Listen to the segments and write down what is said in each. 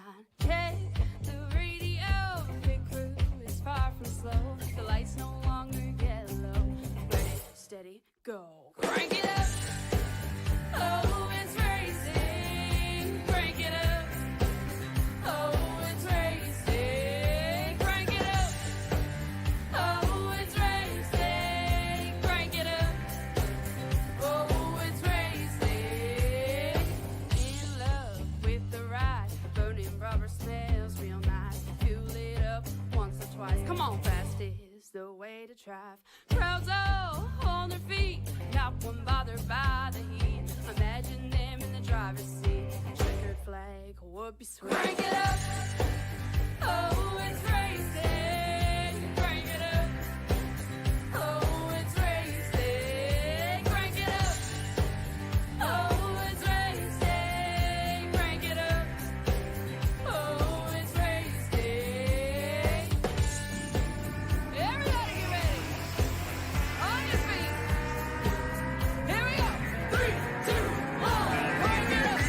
9. Check the radio, pit crew is far from slow. The lights no longer yellow. Ready, steady, go. Crank it up. Oh, it's racing. Crank it up. Oh, it's racing. Crank it up. Oh, it's racing. Crank it up. Oh, it's racing. In love with the ride. Burning rubber smells real nice. Fuel it up once or twice. Come on, fast is the way to drive. Crowds all on their feet, not one bothered by the heat. Imagine them in the driver's seat. Checkered flag would be sweet. Crank it up. Oh, it's racing. Crank it up. Oh, it's racing. Crank it up. Oh, it's racing. Crank it up. Oh, it's racing. Everybody get ready. On your feet. Here we go. 3, 2, 1. Crank it up.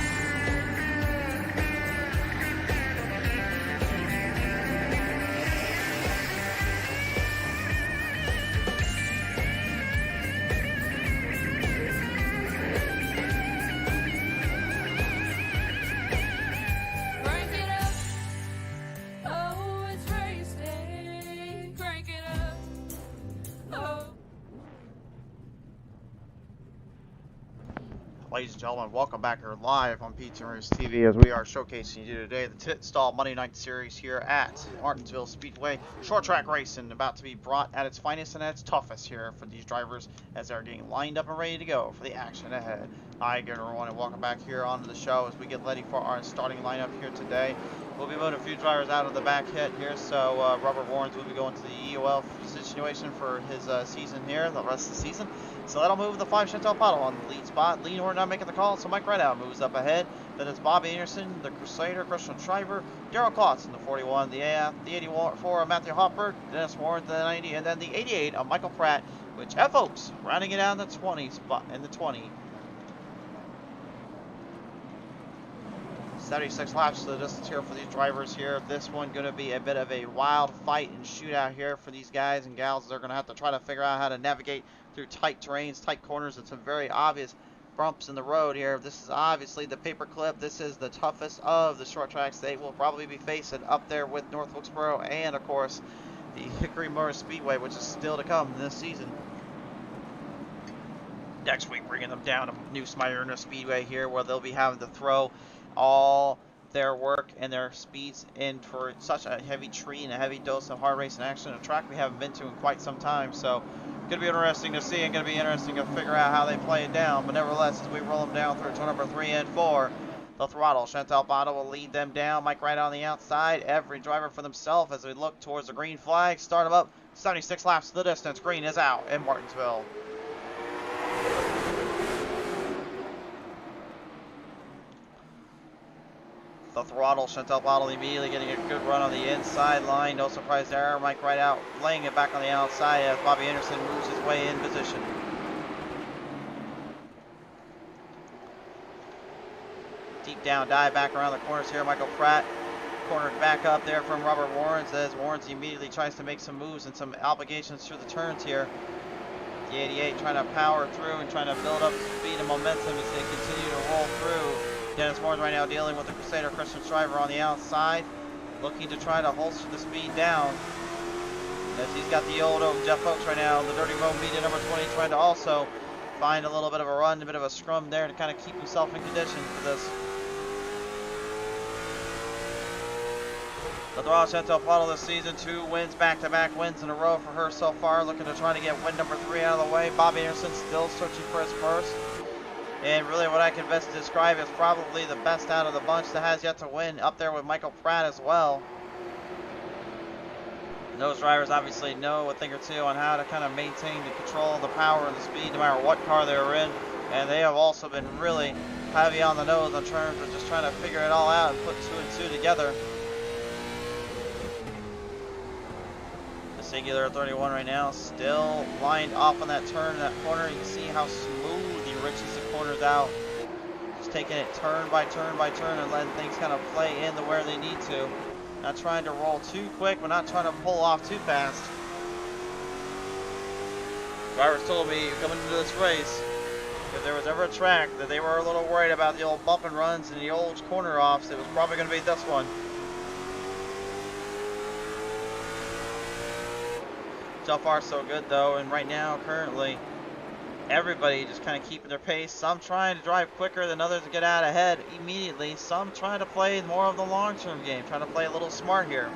Crank it up. Oh, it's racing. Crank it up. Oh. Ladies and gentlemen, welcome back here live on Pizza News TV as we are showcasing you today the Tit Stall Monday Night Series here at Martinsville Speedway. Short track racing about to be brought at its finest and at its toughest here for these drivers as they're getting lined up and ready to go for the action ahead. Hi again everyone and welcome back here onto the show as we get ready for our starting lineup here today. We'll be moving a few drivers out of the back hit here, so Robert Warrens will be going to the EOL situation for his season here, the rest of the season. So that'll move the 5 Chantal Paddle on the lead spot. Lee Horn not making the call, so Mike Rideout moves up ahead. Then it's Bobby Anderson, the Crusader, Christian Shriver, Daryl Klotz in the 41, the 84 of Matthew Hopper, Dennis Warren the 90, and then the 88 of Michael Pratt, which folks, rounding it out in the 20 spot in the 20. 76 laps to the distance here for these drivers here. This one going to be a bit of a wild fight and shootout here for these guys and gals. They're going to have to try to figure out how to navigate through tight terrains, tight corners, and some very obvious bumps in the road here. This is obviously the paperclip. This is the toughest of the short tracks they will probably be facing up there with North Wilkesboro and, of course, the Hickory Motor Speedway, which is still to come this season. Next week, bringing them down to New Smyrna Speedway here, where they'll be having to throw all their work and their speeds in for such a heavy tree and a heavy dose of hard racing action, a track we haven't been to in quite some time. So going to be interesting to see and going to be interesting to figure out how they play it down. But nevertheless, as we roll them down through turn number 3 and 4, the throttle, Chantal Botto will lead them down. Mike right on the outside. Every driver for themselves as we look towards the green flag. Start them up. 76 laps to the distance. Green is out in Martinsville. The throttle, Chantal Bottle immediately getting a good run on the inside line. No surprise there. Mike right out, laying it back on the outside as Bobby Anderson moves his way in position. Deep down dive back around the corners here. Michael Pratt cornered back up there from Robert Warrens as Warrens immediately tries to make some moves and some obligations through the turns here. The 88 trying to power through and trying to build up speed and momentum as they continue to roll through. Dennis Warren right now dealing with the Crusader Christian Shriver on the outside, looking to try to holster the speed down. As he's got the old Jeff Folks right now, the Dirty Road Media number 20, trying to also find a little bit of a run, a bit of a scrum there to kind of keep himself in condition for this. The throttle, Chantal Paddle this season, 2 wins, back-to-back wins in a row for her so far, looking to try to get win number 3 out of the way. Bobby Anderson still searching for his first. And really what I can best describe as probably the best out of the bunch that has yet to win, up there with Michael Pratt as well. And those drivers obviously know a thing or two on how to kind of maintain the control, the power, and the speed no matter what car they're in. And they have also been really heavy on the nose in terms of just trying to figure it all out and put 2 and 2 together. The Singular 31 right now still lined off on that turn, that corner. You can see how smooth he reaches the corners out. Just just taking it turn by turn by turn and letting things kind of play into where they need to. Not trying to roll too quick, but not trying to pull off too fast. Drivers told me coming into this race, if there was ever a track that they were a little worried about the old bump and runs and the old corner offs, it was probably going to be this one. So far so good though, and right now currently everybody just kind of keeping their pace. Some trying to drive quicker than others to get out ahead immediately. Some trying to play more of the long-term game, trying to play a little smart here.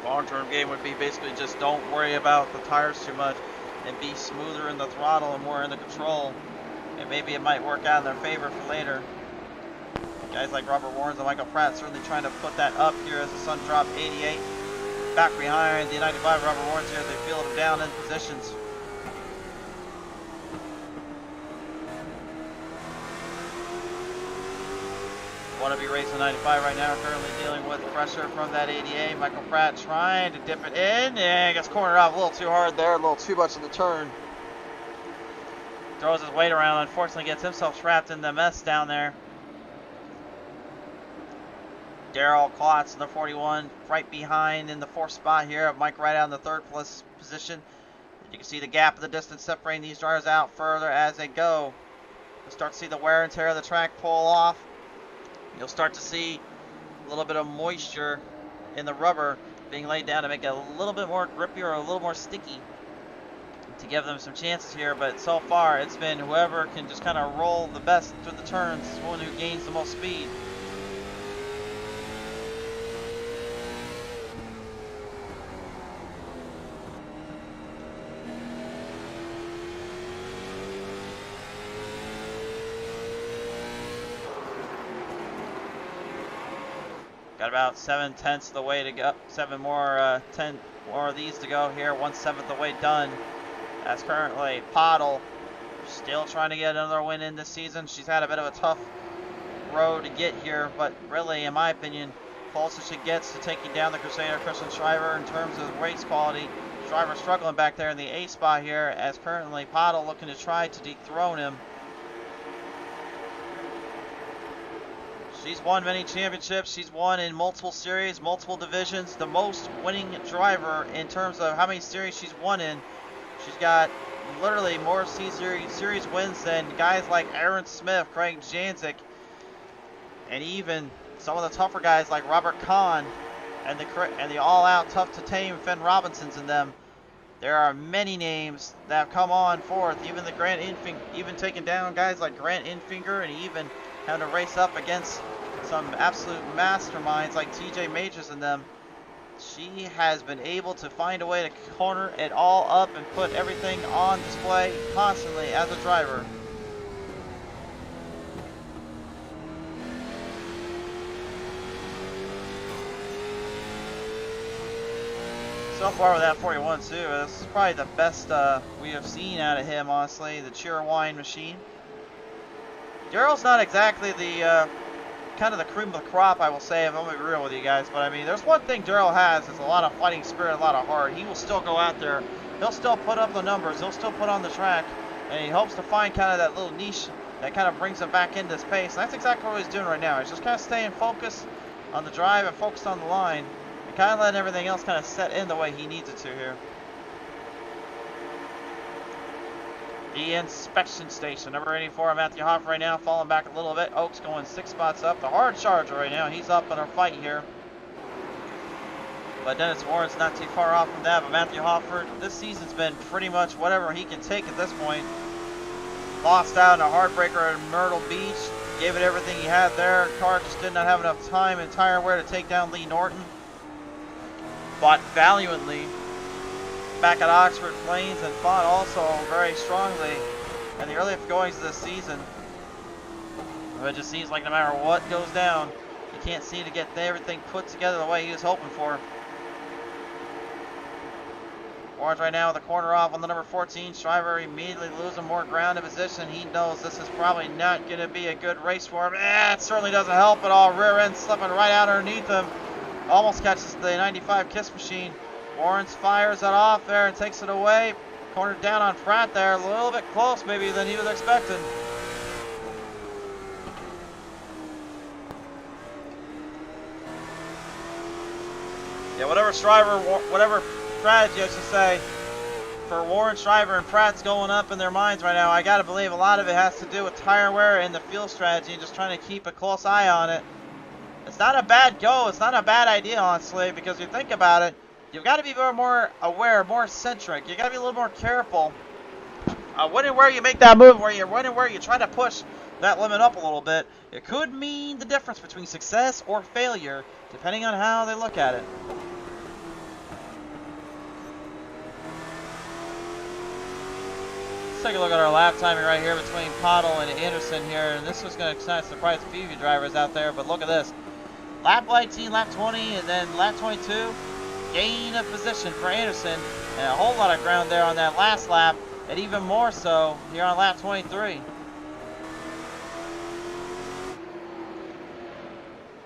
Long-term game would be basically just don't worry about the tires too much and be smoother in the throttle and more in the control, and maybe it might work out in their favor for later. Guys like Robert Warrens and Michael Pratt certainly trying to put that up here as the sun dropped 88. Back behind the 95 Robert Warrens here as they feel him down in positions. Wannabe racing 95 right now, currently dealing with pressure from that 88. Michael Pratt trying to dip it in and gets cornered off a little too hard there, a little too much in the turn. Throws his weight around, unfortunately gets himself trapped in the mess down there. Daryl Klotz in the 41, right behind in the 4th spot here. Mike right out in the 3rd position. You can see the gap of the distance separating these drivers out further as they go. You'll start to see the wear and tear of the track pull off. You'll start to see a little bit of moisture in the rubber being laid down to make it a little bit more grippy or a little more sticky to give them some chances here. But so far it's been whoever can just kind of roll the best through the turns is one who gains the most speed. Got about 7/10 of the way to go. 10 more of these to go here. 1/7 the way done. As currently Pottle still trying to get another win in this season. She's had a bit of a tough road to get here, but really, in my opinion, closest she gets to taking down the Crusader Christian Shriver in terms of race quality. Shriver struggling back there in the A spot here, as currently Pottle looking to try to dethrone him. She's won many championships. She's won in multiple series, multiple divisions. The most winning driver in terms of how many series she's won in. She's got literally more series wins than guys like Aaron Smith, Craig Janzik, and even some of the tougher guys like Robert Kahn and the all-out tough-to-tame Finn Robinsons in them. There are many names that have come on forth. Even taking down guys like Grant Infinger, and even having to race up against some absolute masterminds like TJ Majors and them. She has been able to find a way to corner it all up and put everything on display constantly as a driver. So far with that 41 too, this is probably the best we have seen out of him, honestly, the Cheerwine machine. Daryl's not exactly the kind of the cream of the crop, I will say, if I'm going to be real with you guys. But I mean, there's one thing Daryl has, is a lot of fighting spirit, a lot of heart. He will still go out there. He'll still put up the numbers. He'll still put on the track. And he hopes to find kind of that little niche that kind of brings him back into this pace. And that's exactly what he's doing right now. He's just kind of staying focused on the drive and focused on the line. And kind of letting everything else kind of set in the way he needs it to here. The inspection station, number 84, Matthew Hoff right now, falling back a little bit. Oaks going 6 spots up. The hard charger right now, he's up in our fight here. But Dennis Warren's not too far off from that. But Matthew Hofford, this season's been pretty much whatever he can take at this point. Lost out in a heartbreaker at Myrtle Beach. Gave it everything he had there. Car just did not have enough time and tire wear to take down Lee Norton. Fought valiantly back at Oxford Plains and fought also very strongly in the early goings of this season. But it just seems like no matter what goes down, you can't seem to get everything put together the way he was hoping for. Orange right now with the corner off on the number 14. Shriver immediately losing more ground in position. He knows this is probably not going to be a good race for him. It certainly doesn't help at all. Rear end slipping right out underneath him. Almost catches the 95 Kiss Machine. Warrens fires it off there and takes it away. cornered down on Pratt there. A little bit close maybe than he was expecting. Yeah, whatever strategy I should say, for Warren Shriver and Pratt's going up in their minds right now, I gotta believe a lot of it has to do with tire wear and the fuel strategy and just trying to keep a close eye on it. It's not a bad go, it's not a bad idea, honestly, because you think about it, you've got to be more aware, more centric. You got to be a little more careful. When and where you make that move, when and where you try to push that limit up a little bit, it could mean the difference between success or failure, depending on how they look at it. Let's take a look at our lap timing right here between Pottle and Anderson here, and this was going to kind of surprise a few of you drivers out there, but look at this. Lap 19, lap 20, and then lap 22, gain of position for Anderson, and a whole lot of ground there on that last lap, and even more so here on lap 23.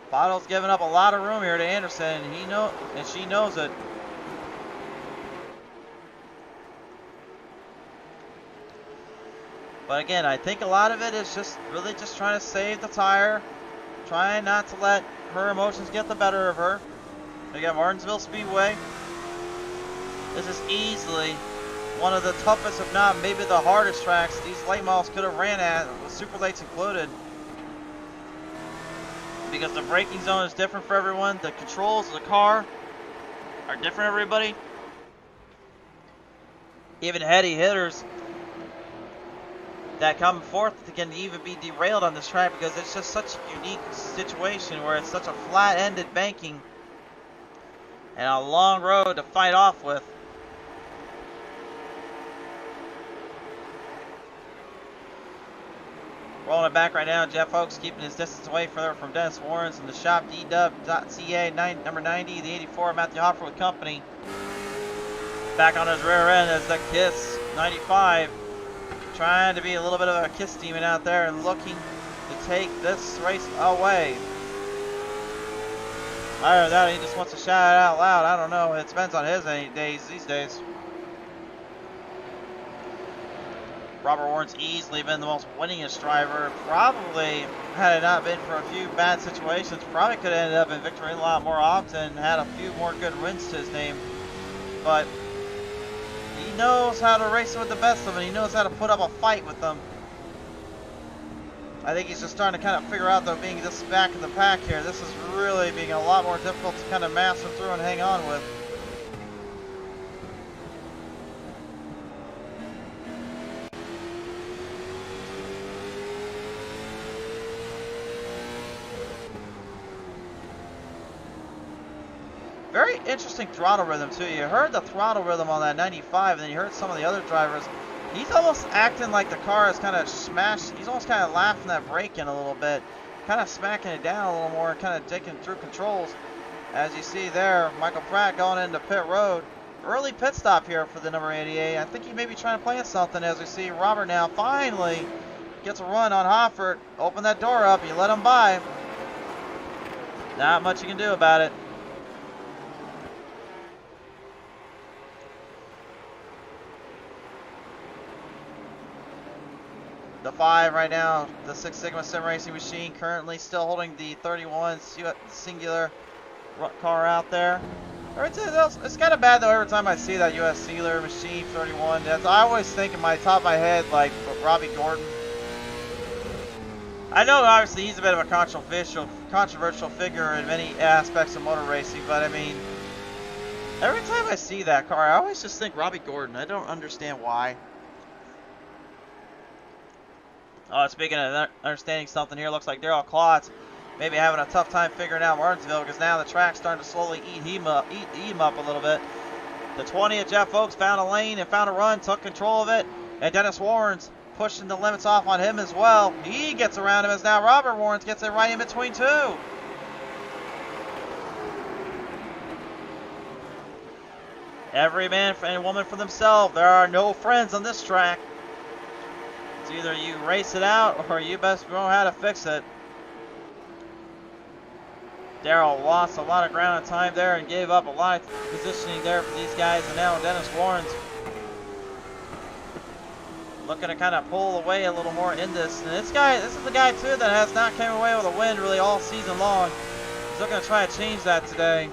Bottle's giving up a lot of room here to Anderson, and she knows it. But again, I think a lot of it is just really just trying to save the tire, trying not to let her emotions get the better of her. We got Martinsville Speedway. This is easily one of the toughest, if not maybe the hardest tracks these late models could have ran at, with super lates included. Because the braking zone is different for everyone. The controls of the car are different for everybody. Even heady hitters that come forth can even be derailed on this track because it's just such a unique situation where it's such a flat-ended banking and a long road to fight off with. Rolling it back right now, Jeff Oakes keeping his distance away further from Dennis Warrens and the shop DW.ca number 90, the 84 Matthew Hoffer with company. Back on his rear end as the Kiss 95. Trying to be a little bit of a Kiss demon out there and looking to take this race away. Either that or he just wants to shout it out loud. I don't know. It depends on his days these days. Robert Warren's easily been the most winningest driver. Probably, had it not been for a few bad situations, probably could have ended up in victory a lot more often, had a few more good wins to his name. But he knows how to race with the best of them. He knows how to put up a fight with them. I think he's just starting to kind of figure out, though, being this back in the pack here, this is really being a lot more difficult to kind of master through and hang on with. Very interesting throttle rhythm too. You heard the throttle rhythm on that 95, and then you heard some of the other drivers. He's almost acting like the car is kind of smashed. He's almost kind of laughing that brake in a little bit, kind of smacking it down a little more, and kind of taking through controls. As you see there, Michael Pratt going into pit road. Early pit stop here for the number 88. I think he may be trying to plan something. As we see Robert now finally gets a run on Hoffert. Open that door up. You let him by. Not much you can do about it. The 5 right now, the Six Sigma Sim Racing machine, currently still holding the 31 singular car out there. It's kind of bad though. Every time I see that US Singular machine 31, I always think in my top of my head like Robbie Gordon. I know obviously he's a bit of a controversial figure in many aspects of motor racing, but I mean, every time I see that car, I always just think Robbie Gordon. I don't understand why. Oh, speaking of understanding something here, looks like Daryl Klotz maybe having a tough time figuring out Martinsville because now the track's starting to slowly eat him up a little bit. The 20 of Jeff Oakes found a lane and found a run, took control of it, and Dennis Warrens pushing the limits off on him as well. He gets around him as now Robert Warrens gets it right in between two. Every man and woman for themselves. There are no friends on this track. It's either you race it out or you best know how to fix it. Darrell lost a lot of ground and time there and gave up a lot of positioning there for these guys. And now Dennis Warrens looking to kind of pull away a little more in this. And this is the guy too that has not came away with a win really all season long. He's looking to try to change that today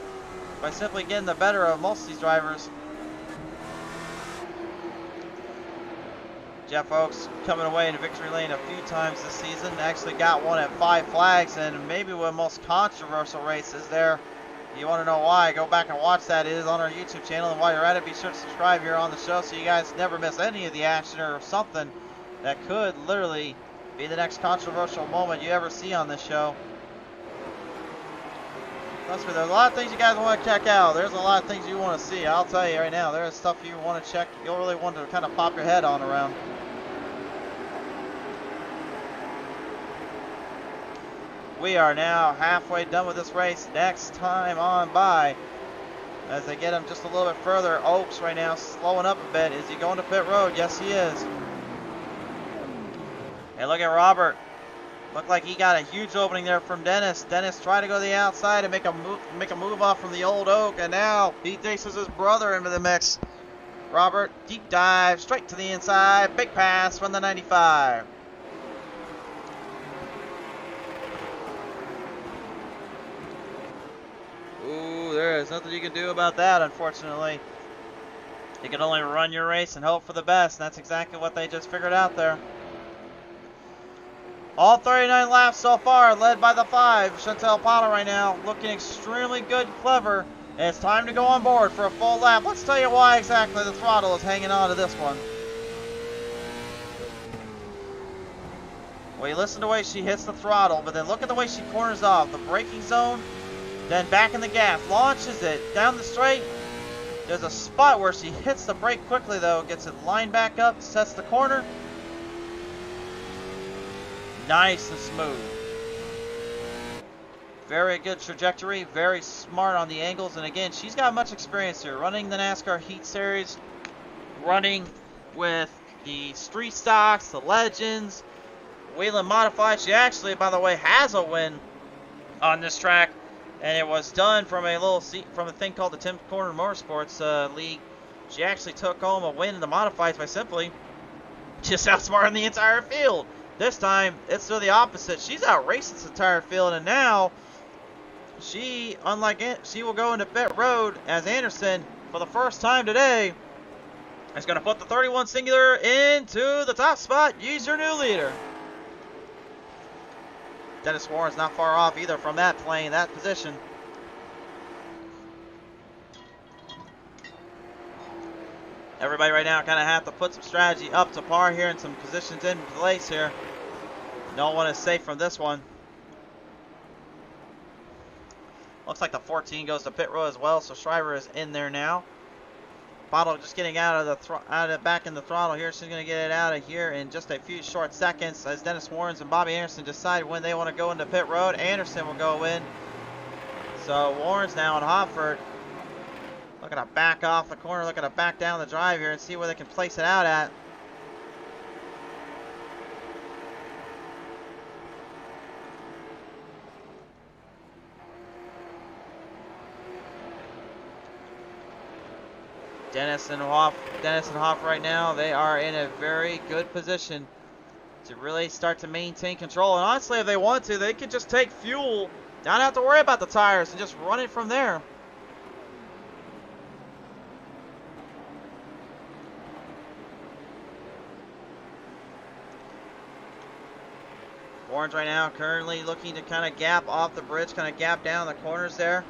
by simply getting the better of most of these drivers. Jeff Oaks coming away in victory lane a few times this season. Actually got one at 5 Flags, and maybe one of the most controversial races there. You want to know why? Go back and watch that. It is on our YouTube channel. And while you're at it, be sure to subscribe here on the show so you guys never miss any of the action or something that could literally be the next controversial moment you ever see on this show. Trust me, there's a lot of things you guys want to check out. There's a lot of things you want to see. I'll tell you right now, there's stuff you want to check. You'll really want to kind of pop your head on around. We are now halfway done with this race. Next time on by, as they get him just a little bit further. Oaks right now slowing up a bit. Is he going to pit road? Yes, he is. Hey, look at Robert. Looked like he got a huge opening there from Dennis. Dennis tried to go to the outside and make a move off from the old Oak, and now he takes his brother into the mix. Robert, deep dive, straight to the inside. Big pass from the 95. Ooh, there is nothing you can do about that, unfortunately. You can only run your race and hope for the best, and that's exactly what they just figured out there. All 39 laps so far, led by the 5, Chantel Potter right now, looking extremely good and clever. And it's time to go on board for a full lap. Let's tell you why exactly the throttle is hanging on to this one. Well, you listen to the way she hits the throttle, but then look at the way she corners off. The braking zone, then back in the gas, launches it down the straight. There's a spot where she hits the brake quickly though, gets it lined back up, sets the corner. Nice and smooth. Very good trajectory, very smart on the angles, and again, she's got much experience here, running the NASCAR Heat Series, running with the street stocks, the legends, Whelen Modified. She actually, by the way, has a win on this track, and it was done from a thing called the Tim Corner Motorsports League. She actually took home a win in the Modifieds by simply just outsmarting the entire field. This time, it's to the opposite. She's out racing this entire field, and now she, unlike it, she will go into pit road as Anderson, for the first time today, is going to put the 31 Singular into the top spot. Use your new leader. Dennis Warren's not far off either from that plane, that position. Everybody right now kind of have to put some strategy up to par here and some positions in place here. No one is safe from this one. Looks like the 14 goes to pit road as well, so Shriver is in there now. Bottle just getting out of back in the throttle here. She's going to get it out of here in just a few short seconds as Dennis Warrens and Bobby Anderson decide when they want to go into pit road. Anderson will go in. So Warrens now in Hopford. Looking to back off the corner, looking to back down the drive here and see where they can place it out at. Dennis and Hoff right now, they are in a very good position to really start to maintain control. And honestly, if they want to, they could just take fuel, not have to worry about the tires, and just run it from there. Orange right now currently looking to kind of gap off the bridge, kind of gap down the corners there.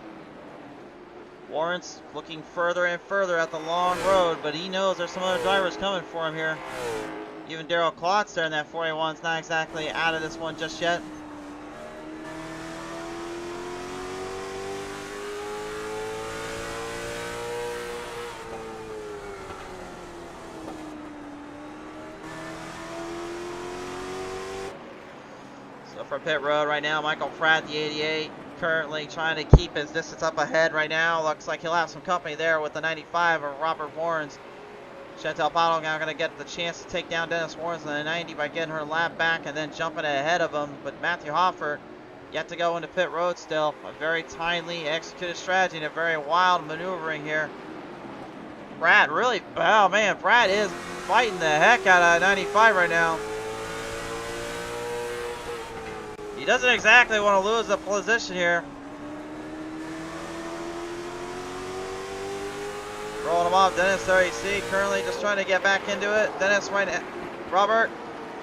Warren's looking further and further at the long road, but he knows there's some other drivers coming for him here. Even Daryl Klotz there in that 41's not exactly out of this one just yet. So for pit road right now, Michael Pratt, the 88. Currently trying to keep his distance up ahead right now. Looks like he'll have some company there with the 95 of Robert Warrens. Chantel Bottle now going to get the chance to take down Dennis Warrens in the 90 by getting her lap back and then jumping ahead of him. But Matthew Hoffert yet to go into pit road still. A very timely executed strategy and a very wild maneuvering here. Brad really, oh man, Brad is fighting the heck out of 95 right now. He doesn't exactly want to lose the position here. Rolling him off. Dennis there, you see, currently just trying to get back into it. Dennis right now. Robert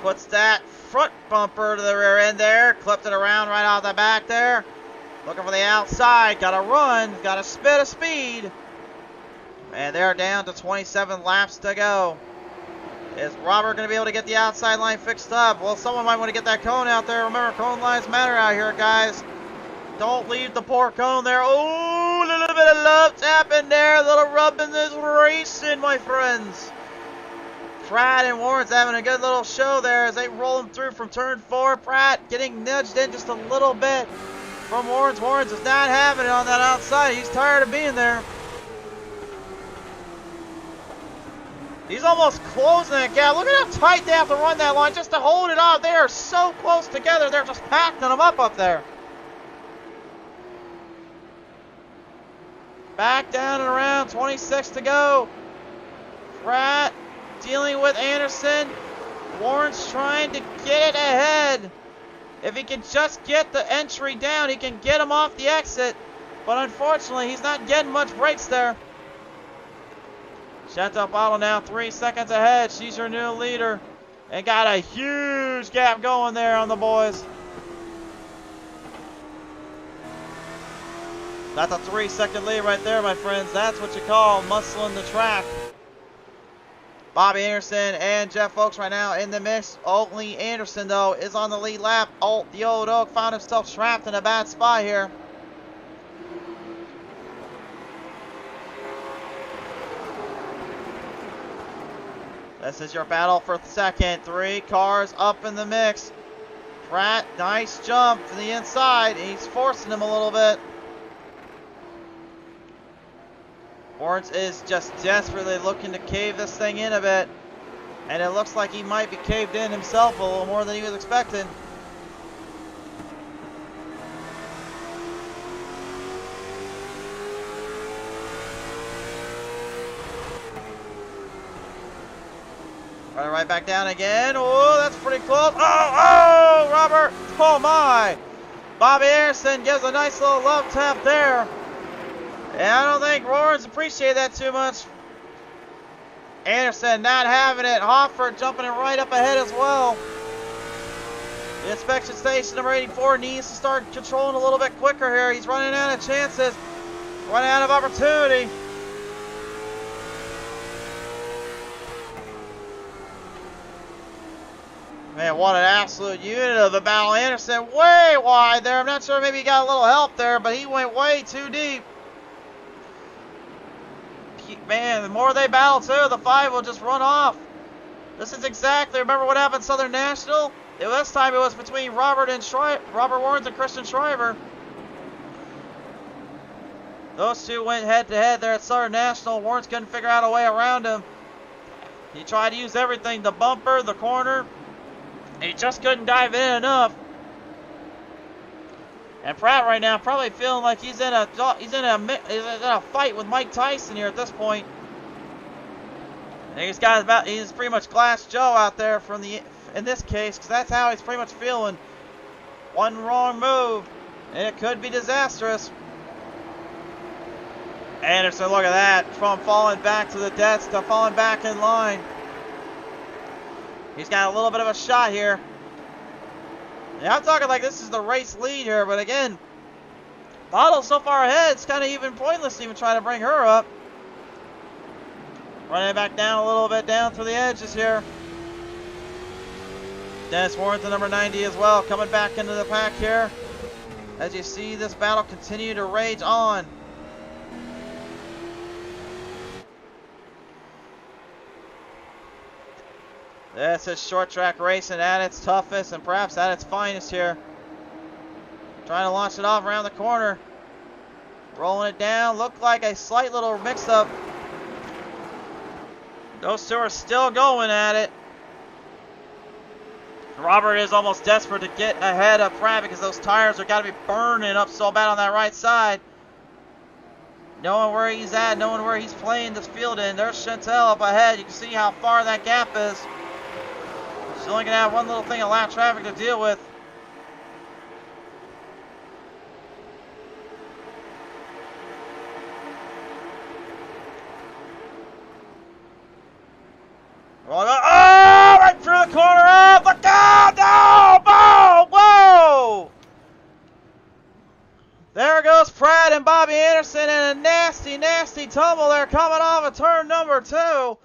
puts that front bumper to the rear end there. Clipped it around right off the back there. Looking for the outside. Got to run. Got to spit of speed. And they're down to 27 laps to go. Is Robert going to be able to get the outside line fixed up? Well, someone might want to get that cone out there. Remember, cone lines matter out here, guys. Don't leave the poor cone there. Oh, a little bit of love tap in there. A little rub in this racing, my friends. Pratt and Warren's having a good little show there as they roll him through from turn 4. Pratt getting nudged in just a little bit from Warren's. Warren's is not having it on that outside. He's tired of being there. He's almost closing that gap. Look at how tight they have to run that line just to hold it off. They are so close together. They're just packing them up there. Back down and around. 26 to go. Pratt dealing with Anderson. Warren's trying to get it ahead. If he can just get the entry down, he can get him off the exit. But unfortunately, he's not getting much brakes there. Chantal Bottle now 3 seconds ahead. She's your new leader. And got a huge gap going there on the boys. That's a 3-second lead right there, my friends. That's what you call muscling the track. Bobby Anderson and Jeff Folks right now in the mix. Only Anderson, though, is on the lead lap. The old Oak found himself trapped in a bad spot here. This is your battle for second. 3 cars up in the mix. Pratt, nice jump to the inside. He's forcing him a little bit. Lawrence is just desperately looking to cave this thing in a bit. And it looks like he might be caved in himself a little more than he was expecting. Right back down again. Oh, that's pretty close. Oh, Robert. Oh, my. Bobby Anderson gives a nice little love tap there. And I don't think Roarens appreciate that too much. Anderson not having it. Hofford jumping it right up ahead as well. The inspection station number 84 needs to start controlling a little bit quicker here. He's running out of chances. Running out of opportunity. Man, what an absolute unit of the battle. Anderson way wide there. I'm not sure, maybe he got a little help there, but he went way too deep. Man, the more they battle too, the 5 will just run off. This is exactly, remember what happened at Southern National? This time it was between Robert Warrens and Christian Shriver. Those two went head to head there at Southern National. Warrens couldn't figure out a way around him. He tried to use everything, the bumper, the corner. He just couldn't dive in enough. And Pratt right now probably feeling like he's in a fight with Mike Tyson here at this point. And he's pretty much Glass Joe out there in this case, because that's how he's pretty much feeling. One wrong move, and it could be disastrous. Anderson, look at that, from falling back to the deaths to falling back in line. He's got a little bit of a shot here. Yeah, I'm talking like this is the race lead here, but again, Bottle's so far ahead, it's kind of even pointless to even try to bring her up. Running back down a little bit down through the edges here. Dennis Warren to number 90 as well, coming back into the pack here. As you see this battle continue to rage on. This is short track racing at its toughest and perhaps at its finest here. Trying to launch it off around the corner. Rolling it down. Looked like a slight little mix-up. Those two are still going at it. Robert is almost desperate to get ahead of Pratt because those tires are got to be burning up so bad on that right side. knowing where he's at, knowing where he's playing this field in. There's Chantel up ahead. You can see how far that gap is. She's only going to have one little thing of lap traffic to deal with. Oh, right through the corner up. Look out! No! Whoa! Whoa! There goes Pratt and Bobby Anderson in a nasty, nasty tumble there coming off of turn number 2.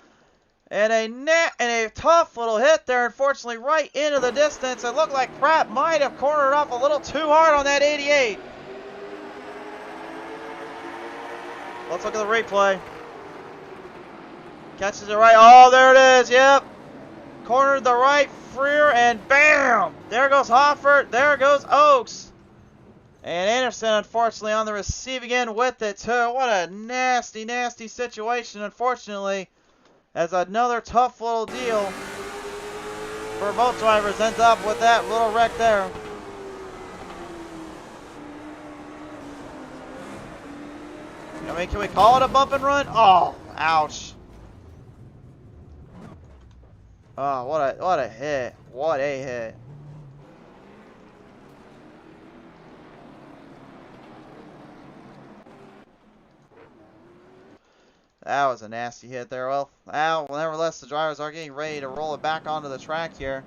And a tough little hit there, unfortunately, right into the distance. It looked like Pratt might have cornered up a little too hard on that 88. Let's look at the replay. Catches it right. Oh, there it is. Yep. Cornered the right rear and bam! There goes Hoffert. There goes Oaks. And Anderson, unfortunately, on the receiving end with it, too. What a nasty, nasty situation, unfortunately, as another tough little deal for both drivers ends up with that little wreck there. I mean, can we call it a bump and run? Oh, ouch. Oh, what a hit. What a hit. That was a nasty hit there. Well, nevertheless, the drivers are getting ready to roll it back onto the track here.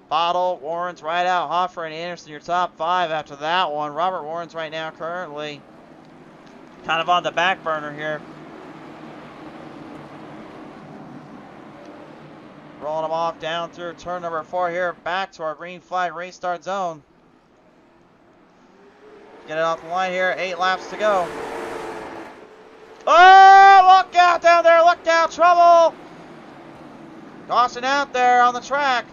Bottle, Warren's right out. Hoffer and Anderson, your top 5 after that one. Robert Warren's right now currently kind of on the back burner here. Rolling them off down through turn number 4 here. Back to our green flag race start zone. Get it off the line here. 8 laps to go. Oh, look out down there. Look out. Trouble. Caution out there on the track.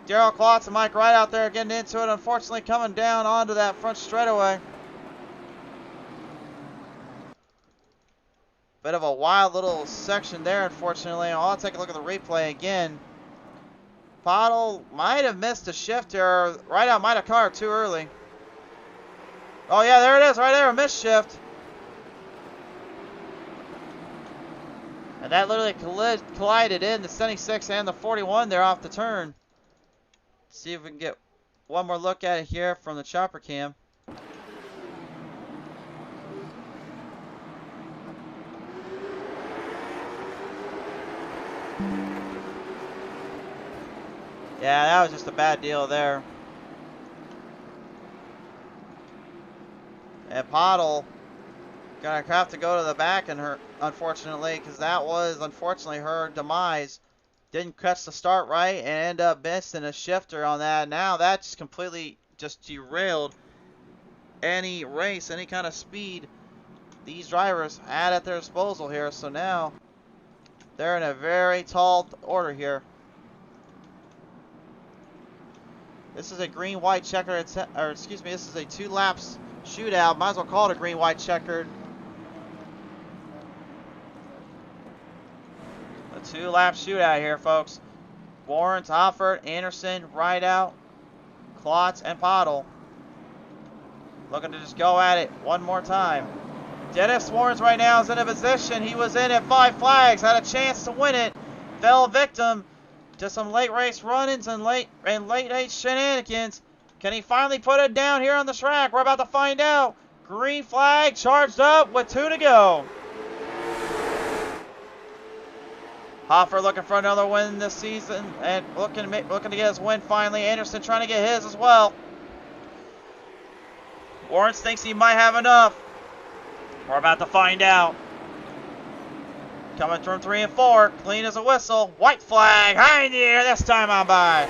Darrell Klotz and Mike Wright out there getting into it. Unfortunately, coming down onto that front straightaway. Bit of a wild little section there, unfortunately. I'll take a look at the replay again. Pottle might have missed a shift here. Right out might have caught her too early. Oh, yeah, there it is. Right there, a missed shift. And that literally collided in the 76 and the 41 there off the turn. See if we can get one more look at it here from the chopper cam. Yeah, that was just a bad deal there. And Pottle gonna have to go to the back in her, unfortunately, because that was unfortunately her demise. Didn't catch the start right and end up missing a shifter on that. Now that just completely just derailed any race, any kind of speed these drivers had at their disposal here. So now they're in a very tall order here. This is a green-white checkered, or excuse me, this is a 2 laps shootout. Might as well call it a green-white checkered. A 2-lap shootout here, folks. Warren, Toffert, Anderson, Rideout, Klotz, and Pottle. Looking to just go at it one more time. Dennis Warrens right now is in a position. He was in at 5 flags, had a chance to win it. Fell victim to some late race run-ins and late race shenanigans. Can he finally put it down here on the track? We're about to find out. Green flag charged up with 2 to go. Hoffer looking for another win this season and looking to get his win finally. Anderson trying to get his as well. Lawrence thinks he might have enough. We're about to find out. Coming from 3 and 4, clean as a whistle. White flag, high in the air, this time on by.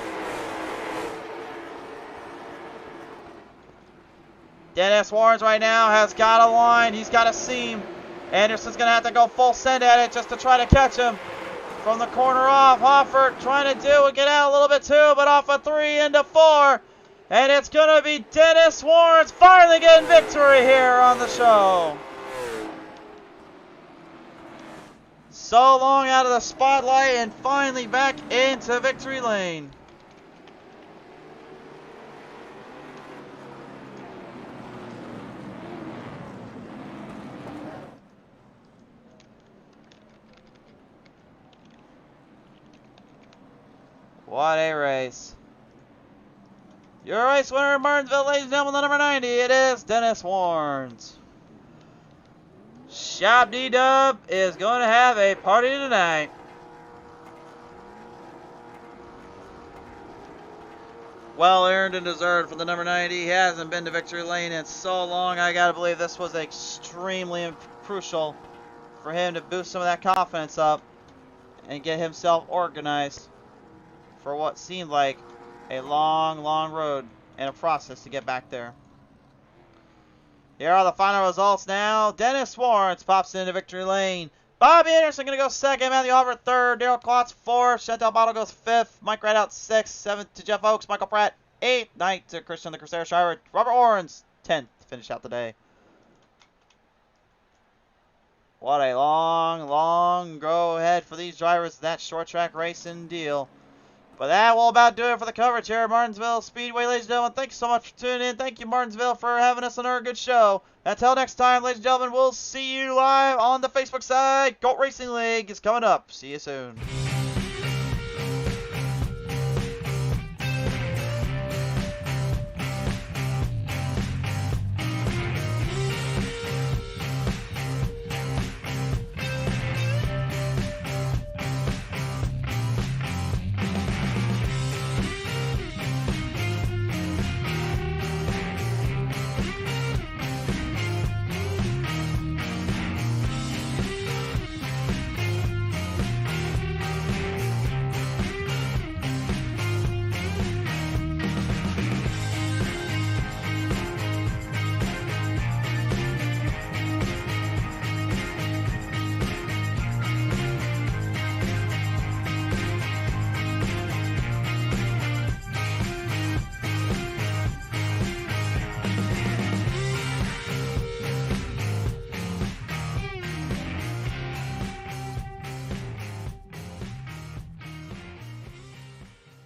Dennis Warrens right now has got a line. He's got a seam. Anderson's going to have to go full send at it just to try to catch him. From the corner off, Hoffert trying to get out a little bit too, but off a 3 into 4. And it's going to be Dennis Warrens finally getting victory here on the show. So long out of the spotlight and finally back into victory lane. What a race. Your race winner in Martinsville, ladies and gentlemen, the number 90, it is Dennis Warnes. Shop D-Dub is going to have a party tonight. Well earned and deserved for the number 90. He hasn't been to victory lane in so long. I gotta believe this was extremely crucial for him to boost some of that confidence up and get himself organized for what seemed like a long, long road and a process to get back there. Here are the final results now. Dennis Warnes pops into victory lane. Bobby Anderson going to go second. Matthew Albert third. Daryl Klotz fourth. Chantal Bottle goes fifth. Mike Rideout sixth. Seventh to Jeff Oakes. Michael Pratt eighth. Ninth to Christian the Crusader Shire. Robert Orens 10th to finish out the day. What a long, long go ahead for these drivers. That short track racing deal. But that will about do it for the coverage here at Martinsville Speedway, ladies and gentlemen. Thanks so much for tuning in. Thank you, Martinsville, for having us on our good show. Until next time, ladies and gentlemen, we'll see you live on the Facebook side. Goat Racing League is coming up. See you soon.